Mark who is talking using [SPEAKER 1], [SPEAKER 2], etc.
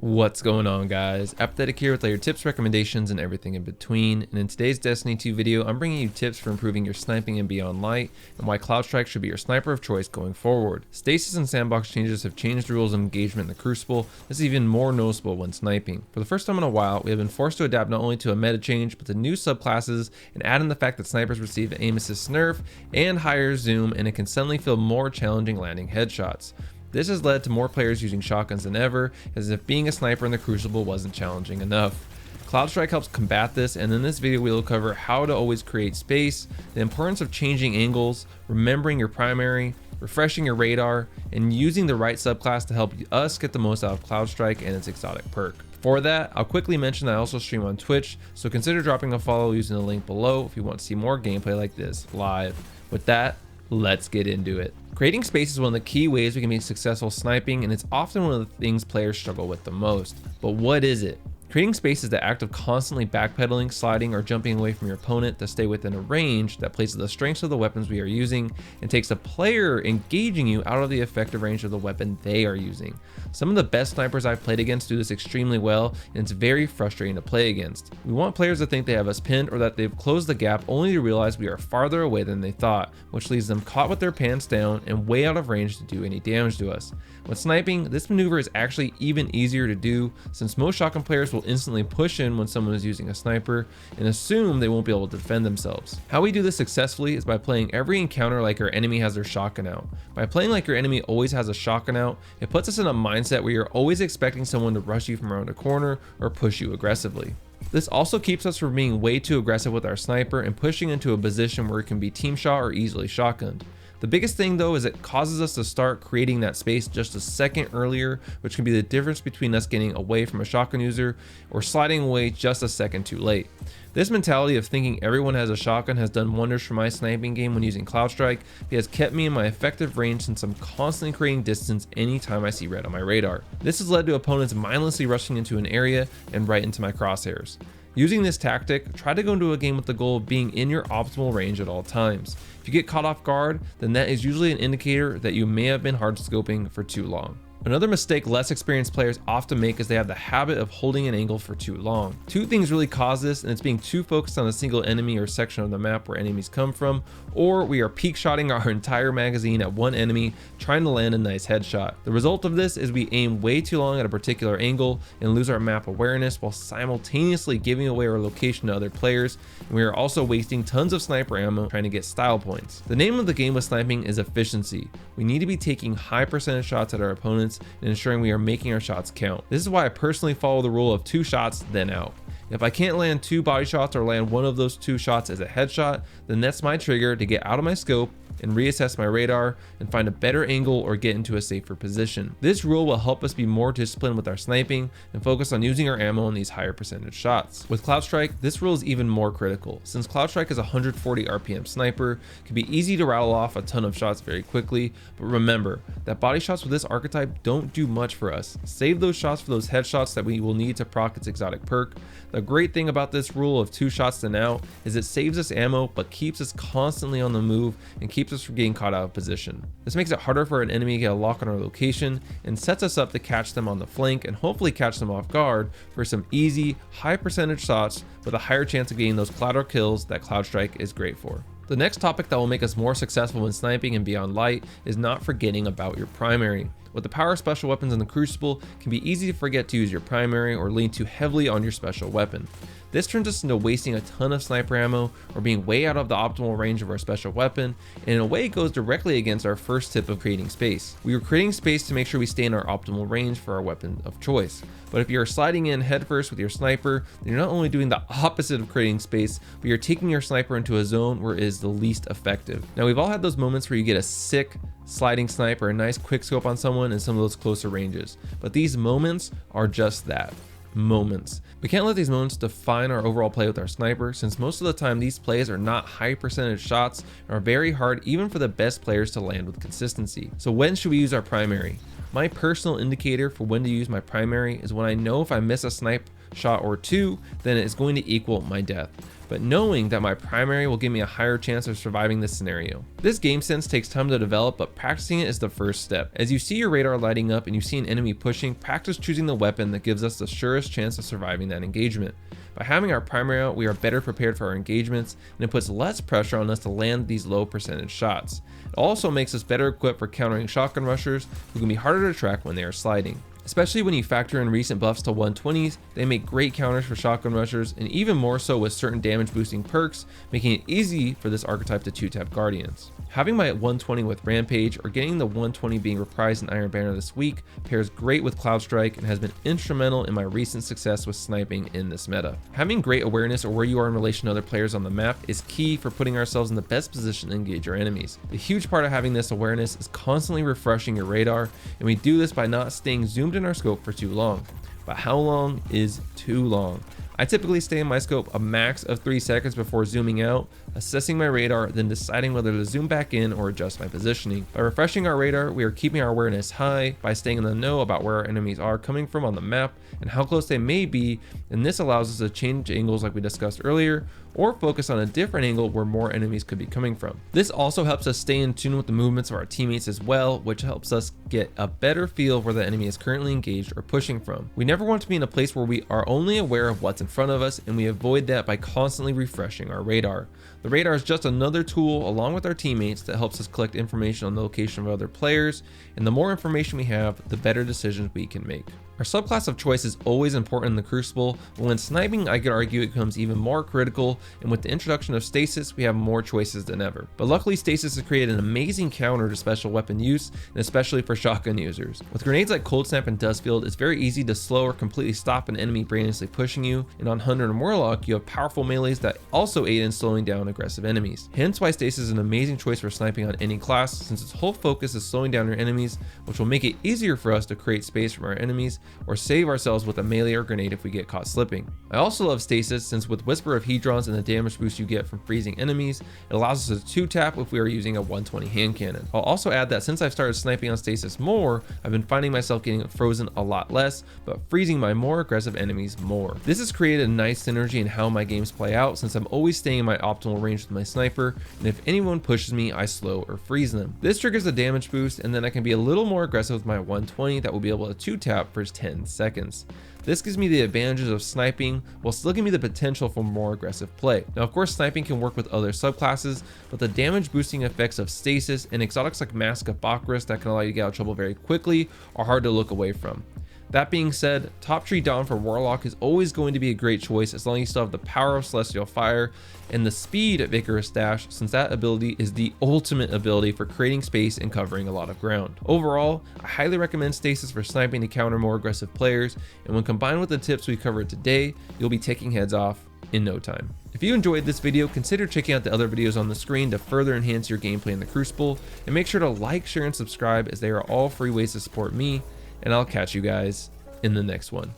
[SPEAKER 1] What's going on, guys? Apathettic here with all your tips, recommendations, and everything in between. And in today's Destiny 2 video, I'm bringing you tips for improving your sniping in Beyond Light and why Cloudstrike should be your sniper of choice going forward. Stasis and sandbox changes have changed the rules of engagement in the Crucible. This is even more noticeable when sniping. For the first time in a while, we have been forced to adapt not only to a meta change, but to new subclasses, and add in the fact that snipers receive an aim assist nerf and higher zoom, and it can suddenly feel more challenging landing headshots. This has led to more players using shotguns than ever, as if being a sniper in the Crucible wasn't challenging enough. Cloudstrike helps combat this, and in this video we will cover how to always create space, the importance of changing angles, remembering your primary, refreshing your radar, and using the right subclass to help us get the most out of Cloudstrike and its exotic perk. For that, I'll quickly mention that I also stream on Twitch, so consider dropping a follow using the link below if you want to see more gameplay like this live. With that, let's get into it. Creating space is one of the key ways we can be successful sniping, and it's often one of the things players struggle with the most. But what is it? Creating space is the act of constantly backpedaling, sliding, or jumping away from your opponent to stay within a range that places the strengths of the weapons we are using and takes the player engaging you out of the effective range of the weapon they are using. Some of the best snipers I've played against do this extremely well, and it's very frustrating to play against. We want players to think they have us pinned or that they've closed the gap, only to realize we are farther away than they thought, which leaves them caught with their pants down and way out of range to do any damage to us. When sniping, this maneuver is actually even easier to do, since most shotgun players will instantly push in when someone is using a sniper and assume they won't be able to defend themselves. How we do this successfully is by playing every encounter like our enemy has their shotgun out. By playing like your enemy always has a shotgun out, it puts us in a mindset where you're always expecting someone to rush you from around a corner or push you aggressively. This also keeps us from being way too aggressive with our sniper and pushing into a position where it can be team shot or easily shotgunned. The biggest thing though is it causes us to start creating that space just a second earlier, which can be the difference between us getting away from a shotgun user or sliding away just a second too late. This mentality of thinking everyone has a shotgun has done wonders for my sniping game when using Cloudstrike. It has kept me in my effective range since I'm constantly creating distance anytime I see red on my radar. This has led to opponents mindlessly rushing into an area and right into my crosshairs. Using this tactic, try to go into a game with the goal of being in your optimal range at all times. If you get caught off guard, then that is usually an indicator that you may have been hard scoping for too long. Another mistake less experienced players often make is they have the habit of holding an angle for too long. Two things really cause this, and it's being too focused on a single enemy or section of the map where enemies come from, or we are peak shotting our entire magazine at one enemy trying to land a nice headshot. The result of this is we aim way too long at a particular angle and lose our map awareness while simultaneously giving away our location to other players, and we are also wasting tons of sniper ammo trying to get style points. The name of the game with sniping is efficiency. We need to be taking high percentage shots at our opponents and ensuring we are making our shots count. This is why I personally follow the rule of 2 shots then out. If I can't land 2 body shots or land one of those 2 shots as a headshot, then that's my trigger to get out of my scope and reassess my radar and find a better angle or get into a safer position. This rule will help us be more disciplined with our sniping and focus on using our ammo on these higher percentage shots. With Cloudstrike, this rule is even more critical. Since Cloudstrike is a 140 RPM sniper, it can be easy to rattle off a ton of shots very quickly, but remember that body shots with this archetype don't do much for us. Save those shots for those headshots that we will need to proc its exotic perk. The great thing about this rule of 2 shots then out is it saves us ammo but keeps us constantly on the move and keeps us from getting caught out of position. This makes it harder for an enemy to get a lock on our location and sets us up to catch them on the flank and hopefully catch them off guard for some easy, high percentage shots with a higher chance of getting those collateral kills that Cloudstrike is great for. The next topic that will make us more successful when sniping and Beyond Light is not forgetting about your primary. With the power of special weapons in the Crucible, it can be easy to forget to use your primary or lean too heavily on your special weapon. This turns us into wasting a ton of sniper ammo or being way out of the optimal range of our special weapon, and in a way it goes directly against our first tip of creating space. We are creating space to make sure we stay in our optimal range for our weapon of choice. But if you're sliding in headfirst with your sniper, then you're not only doing the opposite of creating space, but you're taking your sniper into a zone where it is the least effective. Now, we've all had those moments where you get a sick sliding snipe or a nice quick scope on someone in some of those closer ranges, but these moments are just that. Moments. We can't let these moments define our overall play with our sniper, since most of the time these plays are not high percentage shots and are very hard even for the best players to land with consistency. So when should we use our primary? My personal indicator for when to use my primary is when I know if I miss a snipe shot or 2, then it's going to equal my death. but knowing that my primary will give me a higher chance of surviving this scenario. This game sense takes time to develop, but practicing it is the first step. As you see your radar lighting up and you see an enemy pushing, practice choosing the weapon that gives us the surest chance of surviving that engagement. By having our primary out, we are better prepared for our engagements, and it puts less pressure on us to land these low percentage shots. It also makes us better equipped for countering shotgun rushers who can be harder to track when they are sliding. Especially when you factor in recent buffs to 120s, they make great counters for shotgun rushers, and even more so with certain damage boosting perks, making it easy for this archetype to 2-tap Guardians. Having my 120 with Rampage or getting the 120 being reprised in Iron Banner this week pairs great with Cloudstrike and has been instrumental in my recent success with sniping in this meta. Having great awareness of where you are in relation to other players on the map is key for putting ourselves in the best position to engage our enemies. The huge part of having this awareness is constantly refreshing your radar, and we do this by not staying zoomed in our scope for too long. But how long is too long? I typically stay in my scope a max of 3 seconds before zooming out, assessing my radar, then deciding whether to zoom back in or adjust my positioning. By refreshing our radar, we are keeping our awareness high by staying in the know about where our enemies are coming from on the map and how close they may be, and this allows us to change angles like we discussed earlier, or focus on a different angle where more enemies could be coming from. This also helps us stay in tune with the movements of our teammates as well, which helps us get a better feel of where the enemy is currently engaged or pushing from. We never want to be in a place where we are only aware of what's in front of us, and we avoid that by constantly refreshing our radar. The radar is just another tool along with our teammates that helps us collect information on the location of other players, and the more information we have, the better decisions we can make. Our subclass of choice is always important in the Crucible, but when sniping I could argue it becomes even more critical, and with the introduction of Stasis we have more choices than ever. But luckily Stasis has created an amazing counter to special weapon use, and especially for shotgun users. With grenades like Cold Snap and Dustfield, it's very easy to slow or completely stop an enemy brainlessly pushing you, and on Hunter and Warlock you have powerful melees that also aid in slowing down aggressive enemies. Hence why Stasis is an amazing choice for sniping on any class, since its whole focus is slowing down your enemies, which will make it easier for us to create space from our enemies or save ourselves with a melee or grenade if we get caught slipping. I also love Stasis since with Whisper of Hedrons and the damage boost you get from freezing enemies, it allows us to 2-tap if we are using a 120 hand cannon. I'll also add that since I've started sniping on Stasis more, I've been finding myself getting frozen a lot less, but freezing my more aggressive enemies more. This has created a nice synergy in how my games play out, since I'm always staying in my optimal range with my sniper, and if anyone pushes me, I slow or freeze them. This triggers the damage boost, and then I can be a little more aggressive with my 120 that will be able to 2-tap for 10 seconds. This gives me the advantages of sniping while still giving me the potential for more aggressive play. Now of course sniping can work with other subclasses, but the damage boosting effects of Stasis and exotics like Mask of Bakris that can allow you to get out of trouble very quickly are hard to look away from. That being said, Top Tree Dawn for Warlock is always going to be a great choice as long as you still have the power of Celestial Fire and the speed of Icarus Dash, since that ability is the ultimate ability for creating space and covering a lot of ground. Overall, I highly recommend Stasis for sniping to counter more aggressive players, and when combined with the tips we covered today, you'll be taking heads off in no time. If you enjoyed this video, consider checking out the other videos on the screen to further enhance your gameplay in the Crucible, and make sure to like, share, and subscribe as they are all free ways to support me, and I'll catch you guys in the next one.